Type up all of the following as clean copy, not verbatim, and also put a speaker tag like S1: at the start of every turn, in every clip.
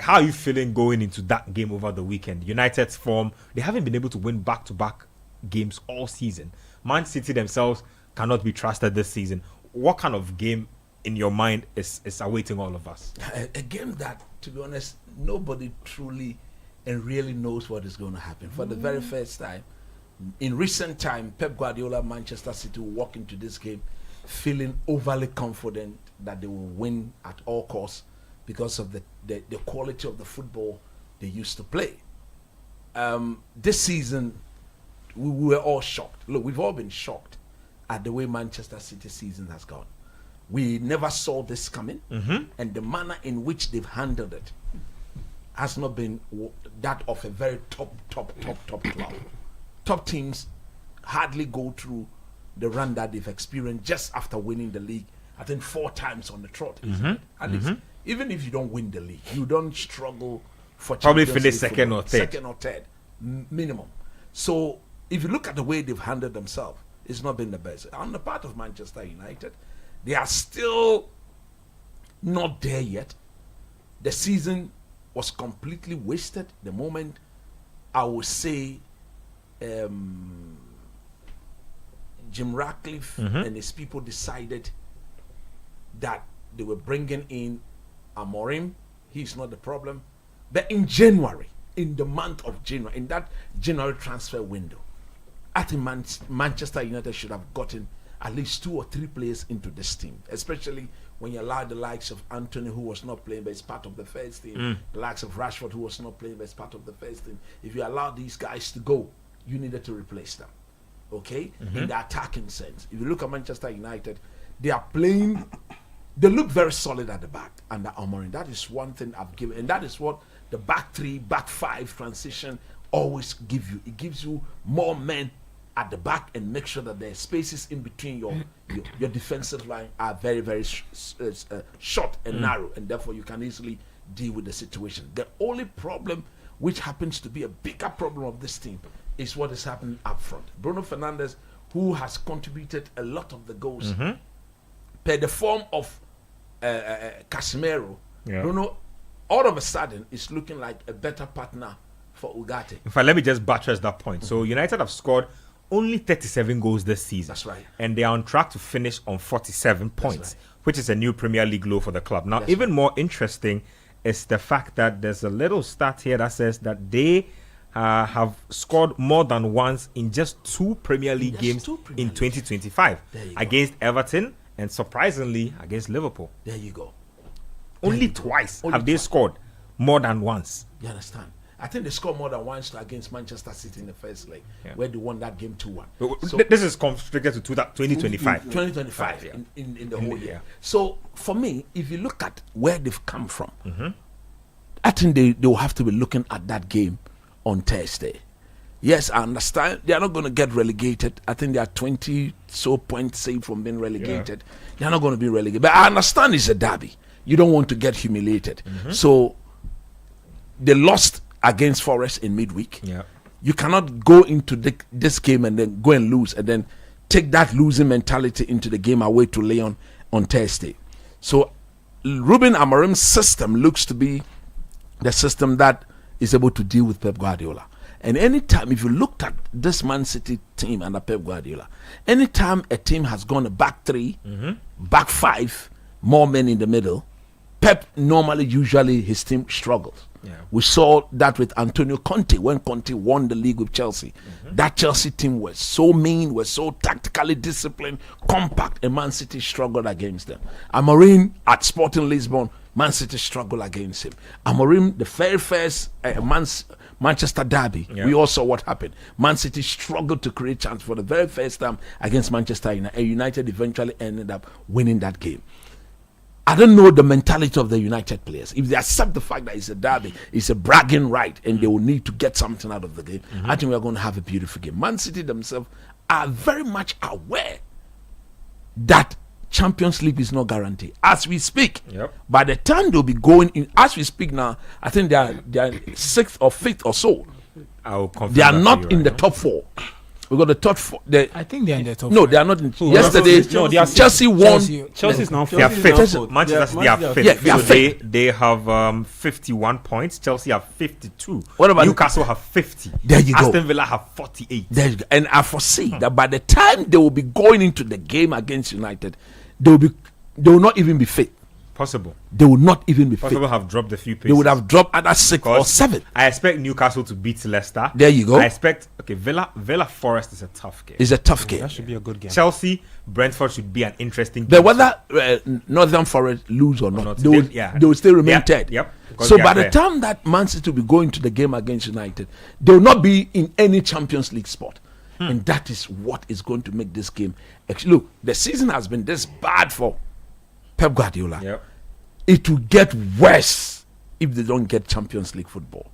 S1: how are you feeling going into that game over the weekend? United's form, they haven't been able to win back-to-back games all season. Man City themselves cannot be trusted this season. What kind of game in your mind is awaiting all of us?
S2: A game that, to be honest, nobody truly and really knows what is going to happen. For the very first time, in recent time, Pep Guardiola, Manchester City will walk into this game feeling overly confident that they will win at all costs because of the quality of the football they used to play. This season, we were all shocked. Look, we've all been shocked at the way Manchester City season has gone. We never saw this coming, and the manner in which they've handled it has not been that of a very top club. Top teams hardly go through the run that they've experienced just after winning the league, I think 4 times on the trot. At least, even if you don't win the league, you don't struggle for
S1: probably
S2: Champions
S1: finish
S2: League
S1: second
S2: football.
S1: or third.
S2: Second or third, minimum. So if you look at the way they've handled themselves, it's not been the best. On the part of Manchester United, they are still not there yet. The season was completely wasted the moment, I would say, Jim Ratcliffe and his people decided that they were bringing in Amorim. He's not the problem. But in January, in the month of January, in that January transfer window, I think Manchester United should have gotten at least 2 or 3 players into this team, especially when you allow the likes of Anthony, who was not playing but is part of the first team, the likes of Rashford, who was not playing but is part of the first team. If you allow these guys to go, you needed to replace them, okay? In the attacking sense. If you look at Manchester United, they are playing, they look very solid at the back under Amorim. That is one thing I've given, and that is what the back 3, back 5 transition always give you. It gives you more men at the back and make sure that the spaces in between your defensive line are very, very short and narrow, and therefore you can easily deal with the situation. The only problem, which happens to be a bigger problem of this team, is what is happening up front. Bruno Fernandes, who has contributed a lot of the goals, per the form of Casemiro, Bruno, all of a sudden, is looking like a better partner for Ugarte.
S1: In fact, let me just buttress that point. So United have scored only 37 goals this season.
S2: That's right.
S1: And they are on track to finish on 47 points, which is a new Premier League low for the club. Now,
S2: That's
S1: even more interesting is the fact that there's a little stat here that says that they have scored more than once in just 2 Premier League games in 2025 against Everton and, surprisingly, against Liverpool.
S2: There you go.
S1: Only twice have they scored more than once.
S2: You understand? I think they scored more than once against Manchester City in the first leg, where they won that game 2-1.
S1: So, this is constricted to 2025.
S2: 2025 in the whole year. So for me, if you look at where they've come from, I think they will have to be looking at that game on Thursday. Yes, I understand they are not going to get relegated. I think they are 20 so points saved from being relegated. They are not going to be relegated. But I understand it's a derby. You don't want to get humiliated. So they lost against Forest in midweek. You cannot go into this game and then go and lose and then take that losing mentality into the game away to Lyon on Thursday. So Ruben Amorim's system looks to be the system that is able to deal with Pep Guardiola. And anytime, if you looked at this Man City team under Pep Guardiola, anytime a team has gone a back 3, back 5, more men in the middle, Pep usually his team struggles. We saw that with Antonio Conte when Conte won the league with Chelsea. That Chelsea team was so mean, was so tactically disciplined, compact, and Man City struggled against them. Amorim at Sporting Lisbon, Man City struggled against him. Amorim, the very first Manchester derby, we all saw what happened. Man City struggled to create chance for the very first time against Manchester United, and United eventually ended up winning that game. I don't know the mentality of the United players. If they accept the fact that it's a derby, it's a bragging right, and they will need to get something out of the game, I think we're going to have a beautiful game. Man City themselves are very much aware that Champions League is not guaranteed as we speak. By the time they'll be going in, as we speak now, I think they are 6th or 5th or so. They are not in the top 4. We got the top four.
S3: I think they're in the top.
S2: No,
S3: five.
S2: they are not. Yesterday, Chelsea won.
S4: Chelsea is now
S1: They are fifth.
S4: now
S1: Manchester City are fifth.
S2: Yeah, they are fifth.
S1: They have 51 points. Chelsea have 52.
S2: What about
S1: Newcastle have 50.
S2: There you go.
S1: Aston Villa have 48.
S2: There you go. And I foresee that by the time they will be going into the game against United, they will not even be fit.
S1: Possible.
S2: They will not even be fit.
S1: Possible have dropped a few paces.
S2: They would have dropped at 6 or 7.
S1: I expect Newcastle to beat Leicester.
S2: There you go.
S1: I expect Villa Forest is a tough game.
S2: It's a tough game.
S4: That should be a good game.
S1: Chelsea Brentford should be an interesting
S2: But
S1: game.
S2: whether Northern Forest lose or not,
S1: not,
S2: they will still remain third.
S1: Yep.
S2: So by the time that Man City will be going to the game against United, they will not be in any Champions League spot. And that is what is going to make this game. Look, the season has been this bad for Pep Guardiola.
S1: Yep.
S2: It will get worse if they don't get Champions League football.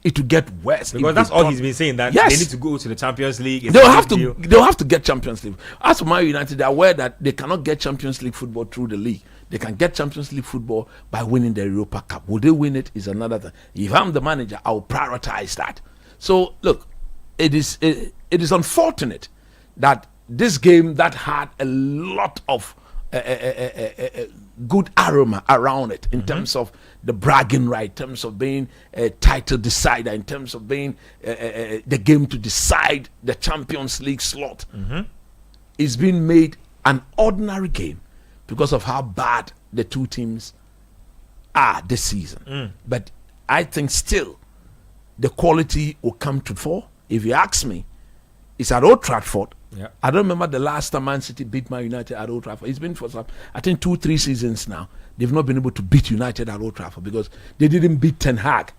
S2: It will get worse
S1: because that's all he's been saying, that
S2: Yes.
S1: they need to go to the Champions League. It's
S2: They'll
S1: a
S2: have
S1: big
S2: to.
S1: deal.
S2: They'll have to get Champions League. As for Man United, they are aware that they cannot get Champions League football through the league. They can get Champions League football by winning the Europa Cup. Will they win it? Is another thing. If I'm the manager, I'll prioritize that. So look, it is unfortunate that this game that had a lot of good aroma around it in terms of the bragging right, in terms of being a title decider, in terms of being the game to decide the Champions League slot, is being made an ordinary game because of how bad the two teams are this season. But I think still the quality will come to fore. If you ask me, it's at Old Trafford.
S1: Yeah.
S2: I don't remember the last time Man City beat Man United at Old Trafford. It's been for some, I think 2-3 seasons now. They've not been able to beat United at Old Trafford because they didn't beat Ten Hag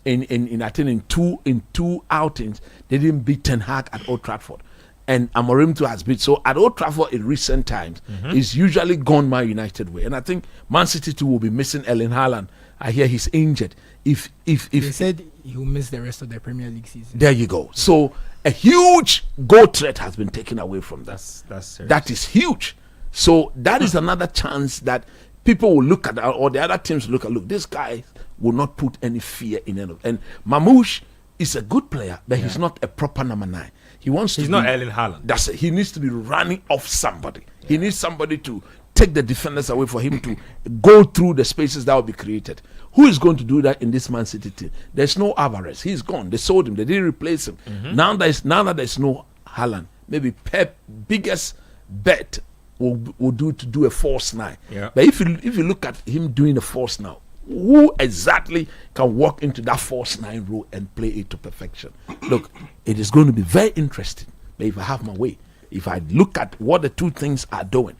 S2: in I think in two outings. They didn't beat Ten Hag at Old Trafford, and Amorim too has beat. So at Old Trafford in recent times, it's usually gone Man United way, and I think Man City too will be missing Erling Haaland. I hear he's injured. If
S3: They said he'll miss the rest of the Premier League season.
S2: there you go. So a huge goal threat has been taken away from them.
S1: That's serious.
S2: That is huge. So that is another chance that people will look at, or the other teams will look at. Look, this guy will not put any fear in any. And Mamouche is a good player, but he's not a proper number 9. He's
S1: not Erling Haaland.
S2: That's it. He needs to be running off somebody. He needs somebody to take the defenders away for him to go through the spaces that will be created. Who is going to do that in this Man City team? There's no Alvarez. He's gone. They sold him. They didn't replace him. Now that there's no Haaland, maybe Pep biggest bet will do a false 9.
S1: Yeah.
S2: But if you look at him doing a false 9, who exactly can walk into that false 9 role and play it to perfection? Look, it is going to be very interesting. But if I have my way, if I look at what the two things are doing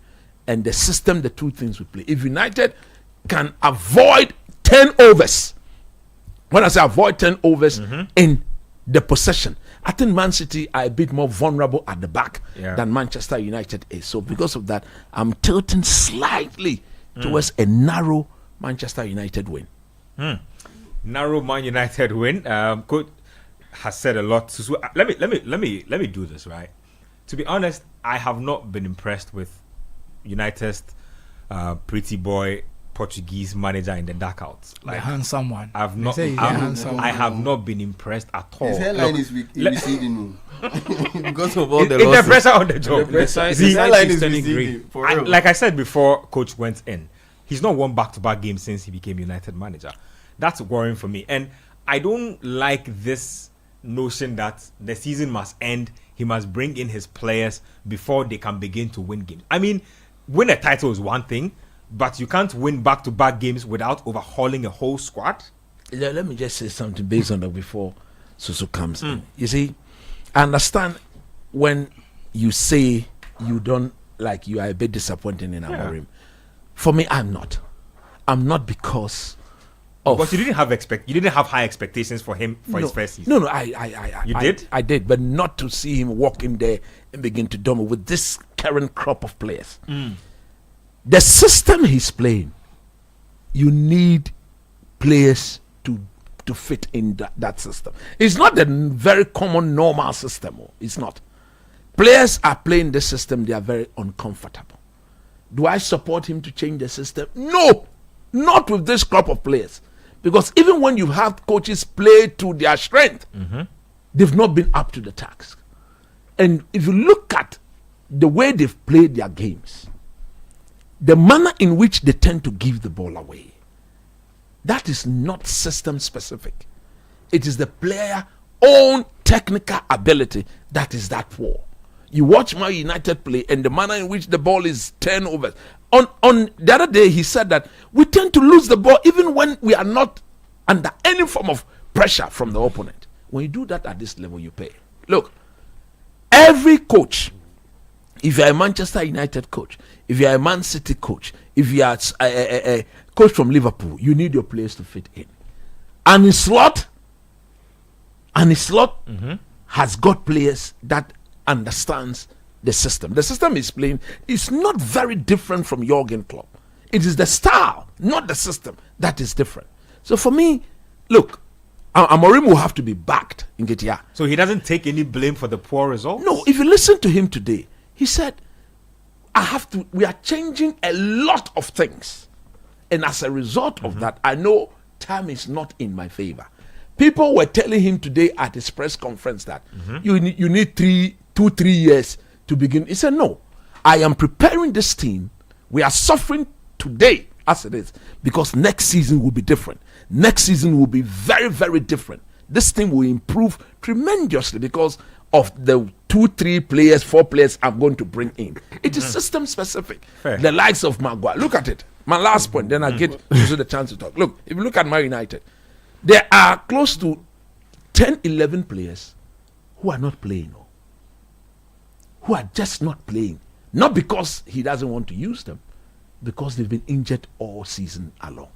S2: and the system the two things will play, if United can avoid 10 overs, when I say avoid 10 overs in the possession, I think Man City are a bit more vulnerable at the back than Manchester United is. So because of that, I'm tilting slightly towards a narrow Manchester United win.
S1: Narrow Man United win. Coach has said a lot. So let me do this, right. To be honest, I have not been impressed with United's pretty boy Portuguese manager in the duckouts.
S3: The handsome one.
S1: I have not been impressed at all.
S5: His hairline is receding because of all the
S1: the
S5: losses.
S1: pressure on the job.
S5: His hairline is receding. For real.
S1: Like I said before, coach went in. He's not won back-to-back games since he became United manager. That's worrying for me. And I don't like this notion that the season must end. He must bring in his players before they can begin to win games. I mean, win a title is one thing, but you can't win back-to-back games without overhauling a whole squad.
S2: Let me just say something based on that before Susu comes in. You see, I understand when you say you don't like, you are a bit disappointed in Amorim. For me, I'm not. I'm not because of.
S1: But you didn't have high expectations for him for his first season.
S2: No, I
S1: did?
S2: I did, but not to see him walk in there and begin to dominate with this current crop of players. The system he's playing, you need players to fit in that system. It's not the very common normal system. It's not. Players are playing this system, they are very uncomfortable. Do I support him to change the system? No, not with this crop of players. Because even when you have coaches play to their strength, they've not been up to the task. And if you look at the way they've played their games, the manner in which they tend to give the ball away, that is not system specific. It is the player own technical ability that is that poor. You watch Man United play and the manner in which the ball is turned over. On the other day, he said that we tend to lose the ball even when we are not under any form of pressure from the opponent. When you do that at this level, you pay. Look, every coach, if you are a Manchester United coach, if you are a Man City coach, if you are a coach from Liverpool, you need your players to fit in. And his slot has got players that understands the system. The system is playing is not very different from Jurgen Klopp. It is the style, not the system, that is different. So for me, look, Amorim will have to be backed in Getia.
S1: So he doesn't take any blame for the poor results?
S2: No, if you listen to him today, he said, we are changing a lot of things. And as a result of that, I know time is not in my favor. People were telling him today at his press conference that you need 3 years to begin. He said, no, I am preparing this team. We are suffering today as it is because next season will be different. Next season will be very, very different. This team will improve tremendously because of the 2, 3 players, 4 players I'm going to bring in. It is system specific.
S1: Fair.
S2: The likes of Maguire. Look at it. My last point, then I get to the chance to talk. Look, if you look at Man United, there are close to 10, 11 players who are not playing. Who are just not playing. Not because he doesn't want to use them, because they've been injured all season long.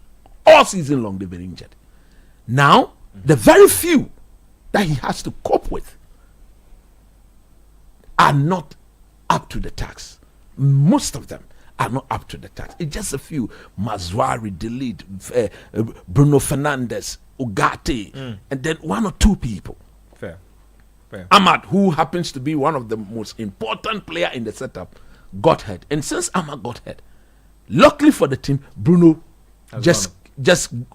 S2: All season long they've been injured. Now, the very few that he has to cope with are not up to the task. Most of them are not up to the task. It's just a few. Mazwari, Delete, Bruno Fernandes, Ugarte, and then 1 or 2 people.
S1: Fair.
S2: Ahmad, who happens to be one of the most important player in the setup, got hurt. And since Ahmad got hurt, luckily for the team, Bruno just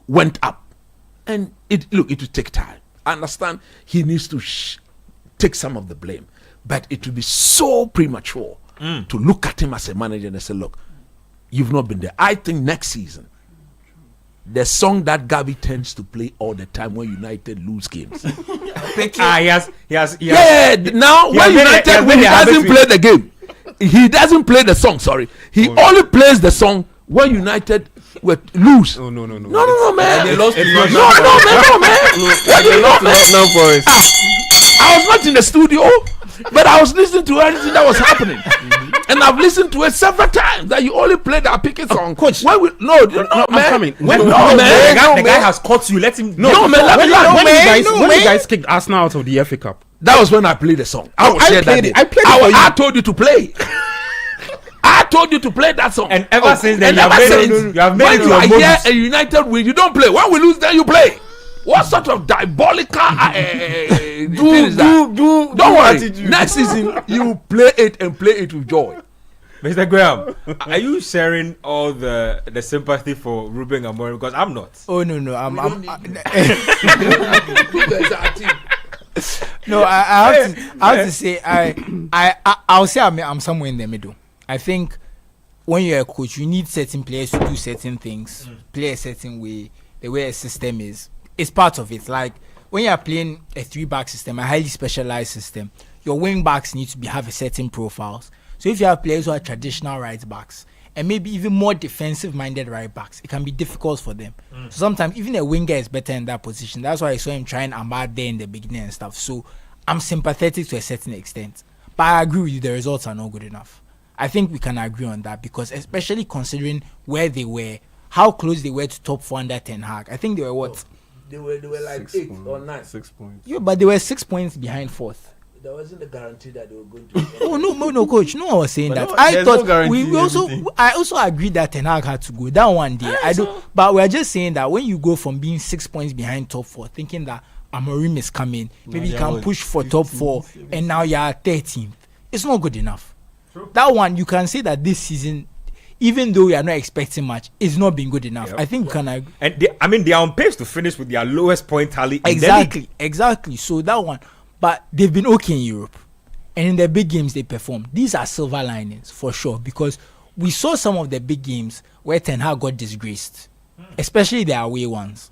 S2: went up. And it will take time. I understand he needs to take some of the blame. But it will be so premature to look at him as a manager and say, look, you've not been there. I think next season, the song that Gavi tends to play all the time when United lose games.
S1: He has
S2: now when United when he doesn't play the game, he doesn't play the song. Sorry, he only plays the song when United lose.
S5: No,
S2: No, man.
S5: They lost to
S2: No, man.
S5: They lost to Nottingham Forest.
S2: I was not in the studio, but I was listening to everything that was happening. And I've listened to it several times that you only play the Pickett song.
S5: Coach,
S2: when man.
S5: I'm coming.
S1: The guy has caught you. Let him.
S2: No, man. Let me land.
S5: When you guys kicked Arsenal out of the FA Cup,
S2: that was when I played the song. I played it. I told you to play. I told you to play that song.
S1: And ever since then, you have made it
S2: your
S1: your
S2: here a United win, you don't play. When we lose, then you play. What sort of diabolical don't worry. Attitude. Next season, you play it and play it with joy.
S1: Mr. Graham, are you sharing all the sympathy for Ruben Amorim? Because I'm not.
S3: Oh no, no, I have to say I'll say I'm somewhere in the middle. I think when you're a coach, you need certain players to do certain things, play a certain way. The way a system is part of it. Like when you're playing a 3-back system, a highly specialized system, your wing backs need to have a certain profiles. So if you have players who are traditional right backs and maybe even more defensive minded right backs, it can be difficult for them. So sometimes even a winger is better in that position. That's why I saw him trying Ahmad there in the beginning and stuff. So I'm sympathetic to a certain extent, but I agree with you, the results are not good enough. I think we can agree on that because especially considering where they were, how close they were to top 4 under Ten Hag. I think they were what?
S2: They were like 8 or 9.
S5: 6 points.
S3: Yeah, but they were 6 points behind 4th.
S2: There wasn't a guarantee that they were going to.
S3: Oh no, coach. No, I was saying
S5: but
S3: that.
S5: No,
S3: I thought
S5: no
S3: I also agreed that Ten Hag had to go. That one day, but we're just saying that when you go from being 6 points behind top 4, thinking that Amorim is coming, maybe you can push for top 4, and now you're 13th. It's not good enough. True. That one you can say that this season, even though we are not expecting much, it's not been good enough. Yep. I think we can agree.
S1: And they are on pace to finish with their lowest point tally.
S3: Exactly. So that one, but they've been okay in Europe, and in the big games they perform. These are silver linings for sure, because we saw some of the big games where Ten Hag got disgraced, especially the away ones.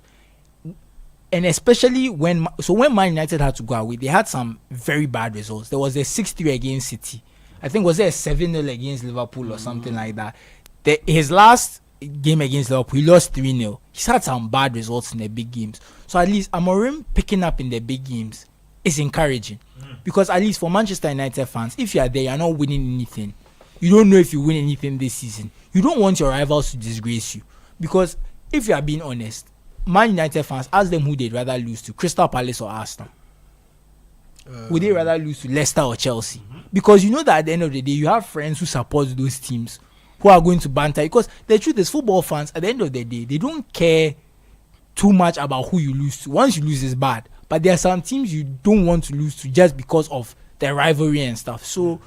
S3: And especially when Man United had to go away, they had some very bad results. There was a 6-3 against City. I think was there a 7-0 against Liverpool or something like that. His last game against Liverpool, he lost 3-0. He's had some bad results in the big games. So at least Amorim picking up in the big games is encouraging. Because at least for Manchester United fans, if you are there, you are not winning anything. You don't know if you win anything this season. You don't want your rivals to disgrace you. Because if you are being honest, Man United fans, ask them who they'd rather lose to, Crystal Palace or Arsenal. Would they rather lose to Leicester or Chelsea? Because you know that at the end of the day, you have friends who support those teams who are going to banter. Because the truth is, football fans, at the end of the day, they don't care too much about who you lose to. Once you lose, it's bad. But there are some teams you don't want to lose to just because of the rivalry and stuff. So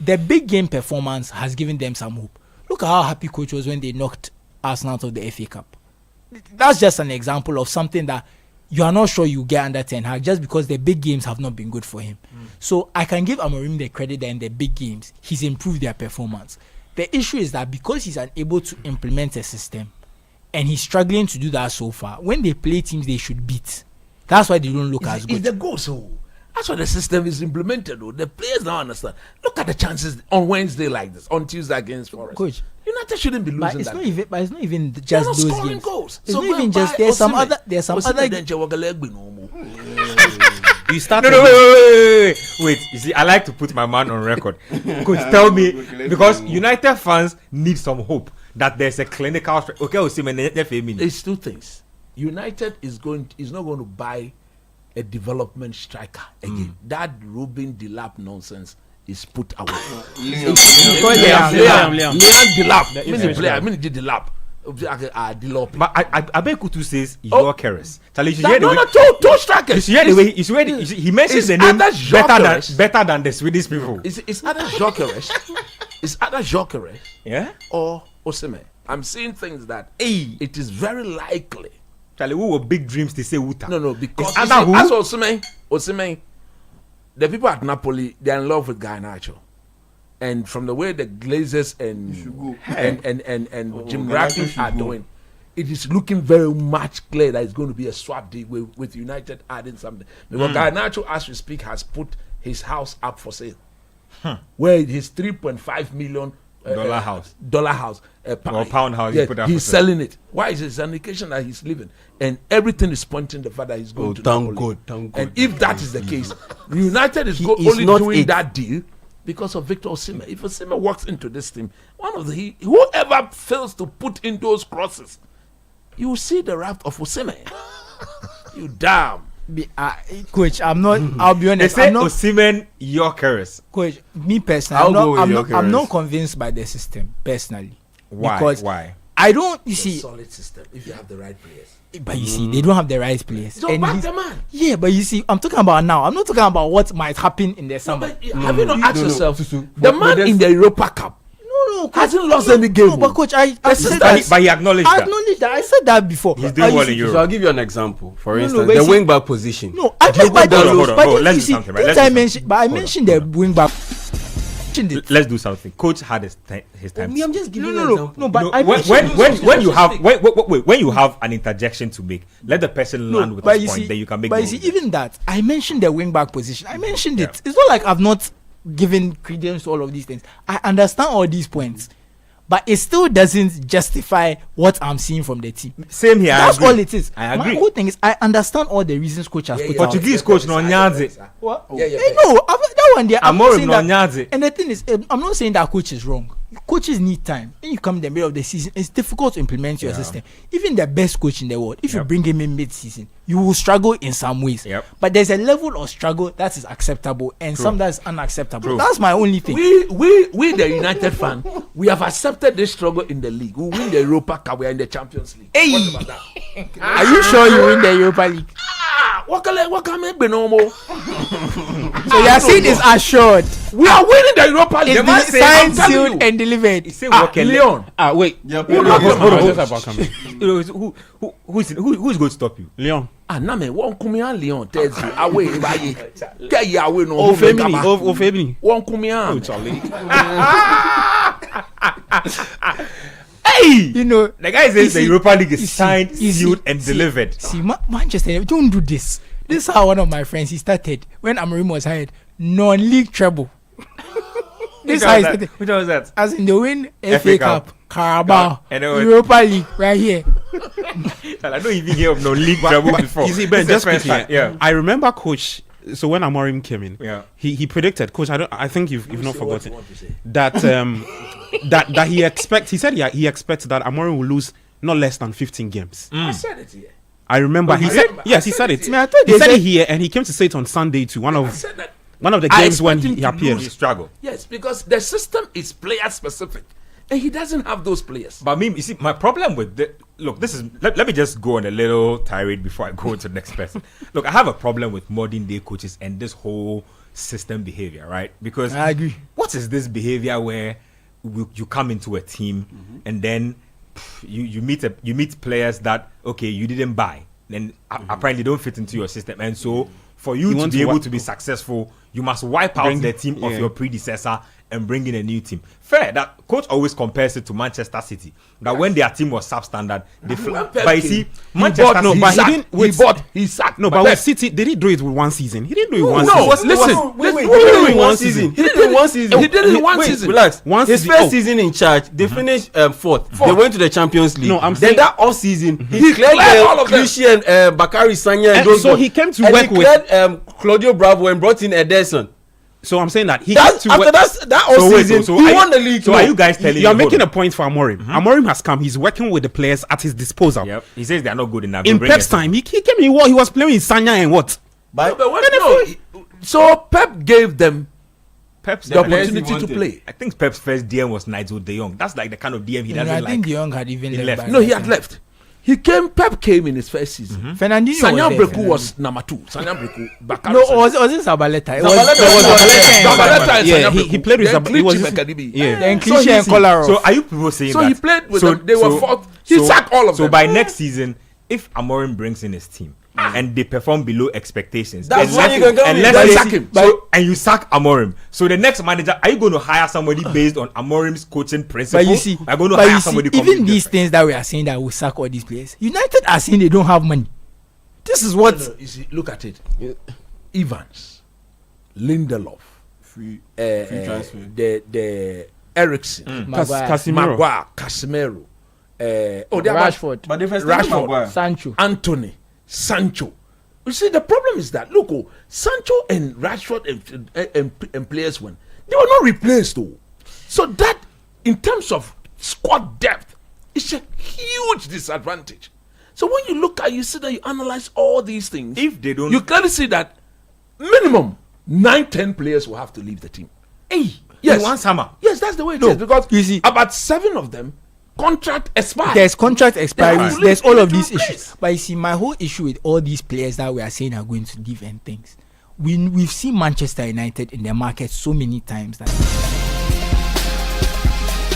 S3: the big game performance has given them some hope. Look at how happy coach was when they knocked Arsenal out of the FA Cup. That's just an example of something that you are not sure you get under Ten Hag just because the big games have not been good for him. So I can give Amorim the credit that in the big games, he's improved their performance. The issue is that because he's unable to implement a system and he's struggling to do that so far, when they play teams they should beat, that's why they don't look as good.
S2: It's the goal, so that's why the system is implemented. Though. The players don't understand. Look at the chances on Wednesday like this, on Tuesday against Forest.
S3: Coach,
S2: United shouldn't be losing
S3: but it's not even just those
S2: scoring
S3: games.
S2: Goals.
S3: It's not even just there's some other
S2: You start.
S1: No, wait. You see, I like to put my man on record. Coach, tell me, because United fans need some hope that there's a clinical. Okay,
S2: It's two things. United is not going to buy a development striker again. That Ruben Delap nonsense is put away. Liam Delap. I mean Delap.
S1: But I bet Kutu says Yorkeres.
S2: Two strikers.
S1: He mentions the name better than the Swedish people.
S2: It's either Jokeres, or Osimhen. I'm seeing things that it is very likely.
S1: Charlie, who were big dreams to say Uta?
S2: No, because as Osimhen, the people at Napoli, they're in love with Garnacho. And from the way the Glazers and Jim Ratcliffe are doing, it is looking very much clear that it's going to be a swap deal with United adding something. Because Garnacho, as we speak, has put his house up for sale. Where his $3.5 million dollar house
S1: or pound house,
S2: he's selling it. Why is it? It's an indication that he's leaving, and everything is pointing the fact that he's going to
S5: thank God.
S2: And if that is the case, United is only doing that deal because of Victor Osimhen. If Osimhen walks into this team, whoever fails to put in those crosses, you will see the wrath of Osimhen. You damn.
S3: Coach, I'm not. I'll be honest.
S1: They say Osimhen Yorkeres.
S3: Coach, me personally, I'm not convinced by the system personally.
S1: Why?
S3: Because
S1: why?
S3: I don't. You
S2: it's
S3: see,
S2: a solid system if you have the right players.
S3: But you see, they don't have the right players.
S2: So back the man.
S3: Yeah, but you see, I'm talking about now. I'm not talking about what might happen in the summer.
S2: Have you not asked yourself? The man in the Europa Cup.
S3: No,
S2: hasn't lost any game.
S3: No, but coach, I said
S1: that. But he acknowledged that.
S3: I acknowledge that. I said that before.
S1: He's doing well in Europe.
S5: So I'll give you an example. For instance, the wing back position.
S3: No, I mentioned the wing back.
S1: Let's do something. Coach had his time.
S5: I'm just giving you an example.
S3: No, but
S1: when you have an interjection to make, let the person land with his point. Then you can make.
S3: But you see, even that, I mentioned the wing back position. I mentioned it. It's not like I've not given credence to all of these things. I understand all these points, but it still doesn't justify what I'm seeing from the team.
S1: Same here.
S3: That's all it is.
S1: I agree.
S3: My whole thing is I understand all the reasons coach has put out.
S1: Portuguese coach no nyanze.
S3: What? No, that one there. I'm not saying
S1: that.
S3: And the thing is, I'm not saying that coach is wrong. Coaches need time. When you come in the middle of the season, it's difficult to implement your system. Even the best coach in the world, if you bring him in mid-season, you will struggle in some ways. But there's a level of struggle that is acceptable and some that is unacceptable. That's my only thing.
S2: We the United fan, we have accepted this struggle in the league. We win the Europa Cup. We are in the Champions League.
S3: Hey,
S2: what about that?
S3: Are you sure you win the Europa League?
S2: What can I be no more?
S3: So your seat is assured.
S2: We are winning the Europa League.
S3: It's signed, sealed, and delivered.
S2: Leon.
S4: Wait.
S5: Yeah,
S4: Hold on. Just about coming.
S1: Who's going to stop you?
S4: Leon.
S2: Na me won kumia Leon tells you away baye. Ke ya we no.
S4: O Femini.
S2: Won kumia.
S4: Oh Charlie.
S1: Hey,
S3: You know,
S1: the guy says the Europa League is signed,
S3: you
S1: sealed,
S3: see-
S1: and delivered.
S3: See, Manchester, don't do this. This is how one of my friends, he started when Amorim was hired. Non-league treble. This is how he started.
S1: Which one was that?
S3: As in, they win
S1: FA
S3: FA
S1: Cup,
S3: Cup, Carabao,
S1: and it was-
S3: Europa League, right here.
S1: I don't even hear of no league trouble before.
S4: You see, Ben,
S1: It's the
S4: just
S1: first
S4: quickly.
S1: time. Yeah.
S4: I remember Coach. So when Amorim came in,
S1: Yeah.
S4: he predicted, Coach. I think you've not
S2: Say what
S4: forgotten
S2: you want to say.
S4: that that he expects. He said he expects that Amorim will lose not less than 15 games.
S2: I said it here.
S4: I remember he said yes. He said it.
S3: I thought
S4: He
S3: they
S4: said
S3: said-
S4: it here, and he came to say it on Sunday to one
S2: I
S4: of
S2: said that.
S4: the
S2: I
S4: games when
S2: expect
S4: he
S2: him to
S4: appeared.
S1: You struggle.
S2: Yes, because the system is player specific, and he doesn't have those players.
S1: But me, you see, my problem with this is let me just go on a little tirade before I go to the next person. Look, I have a problem with modern day coaches and this whole system behavior, right? Because
S3: I agree.
S1: what is this behavior where you come into a team and then you meet players that you didn't buy, then apparently don't fit into your system, and so for you to be able to be successful, you must wipe out the team of your predecessor and bring in a new team. Fair, that coach always compares it to Manchester City. That when their team was substandard, they but you see, Manchester City,
S2: he sacked.
S4: No, but with City, did he do it with one season? He didn't do it one
S2: No,
S4: season.
S2: listen.
S5: Wait,
S2: Let's
S5: he
S2: put
S5: did
S2: it
S5: it
S2: in
S5: in one season. He did it in one season.
S2: He did it in one
S5: Wait,
S2: season.
S5: Relax.
S4: One
S5: His
S4: season.
S5: first
S4: Oh.
S5: season in charge, they finished fourth. They went to the Champions League.
S4: No, I'm
S5: then
S4: saying-
S5: that off season, he
S2: He
S5: cleared
S2: cleared all of them.
S5: Christian, Bakary Sagna, and
S4: And
S5: those
S4: so
S5: guys.
S4: he came to
S5: and
S4: work
S5: he
S4: with-
S5: cleared Claudio Bravo and brought in Ederson.
S4: So I'm saying that he
S5: That,
S4: came to
S5: after
S4: work.
S5: that off season, he won the league.
S1: So are you guys telling
S4: You are
S1: me?
S4: making a point for Amorim. Amorim has come. He's working with the players at his disposal.
S1: Yep. He says they are not good enough.
S4: In Pep's time, he came in. He was playing with Sanya and what?
S5: But
S2: So Pep gave them
S1: Pep's
S2: the opportunity to play.
S1: I think Pep's first DM was Nigel De Jong. That's like the kind of DM he doesn't
S3: I
S1: like.
S3: think De Jong had even
S1: He
S3: left.
S1: left.
S3: by
S2: No,
S3: that
S2: he had
S3: time.
S2: left. Pep came in his first season.
S3: Fernandinho
S2: Sanya
S3: was there.
S2: Breku was number 2. Sanya Breku. Bakary
S3: No,
S2: Sagna.
S3: was it Zabaleta? It
S2: Zabaleta and
S4: Yeah,
S2: Sanya
S4: he
S2: Breku.
S4: played with
S2: Then
S4: Zab- he was-
S2: Clichy Academy.
S4: Yeah.
S3: Then
S1: So
S3: Clichy and Kolarov.
S1: So are you people saying
S2: So
S1: that?
S2: he played with them. They were fourth. He sacked all of
S1: So
S2: them.
S1: by next season, if Amorim brings in his team and they perform below expectations,
S5: That's
S1: and
S5: why
S1: let's-
S5: you can go
S1: and
S5: in.
S1: let's
S2: Then
S1: say-
S2: sack him.
S1: And you sack Amorim. So the next manager, are you going to hire somebody based on Amorim's coaching principles?
S3: But you see,
S1: are going to
S3: but
S1: hire
S3: you
S1: somebody
S3: see, even
S1: completely
S3: these
S1: different?
S3: things that we are saying that we sack all these players, United are saying they don't have money. This is what
S2: You see, look at it. Evans, Lindelof,
S5: free
S2: transfer.
S5: transfer.
S2: The Ericsson,
S3: Maguire,
S2: Casemiro,
S3: Rashford,
S5: But they first
S2: Rashford.
S5: Maguire.
S3: Sancho.
S2: Anthony, Sancho. You see, the problem is that look, Sancho and Rashford and players when they were not replaced though. So that, in terms of squad depth, it's a huge disadvantage. So when you look at, you see that you analyze all these things.
S1: If they don't-
S2: you clearly see that minimum 9-10 players will have to leave the team.
S1: Hey,
S2: Yes.
S1: in one summer.
S2: Yes, that's the way it
S3: No,
S2: is, because
S3: you see-
S2: about 7 of them contract expired.
S3: There's contract expiries.
S2: Right.
S3: There's all of
S2: They
S3: these
S2: have to
S3: issues. But you see, my whole issue with all these players that we are saying are going to leave and things, we've seen Manchester United in the market so many times that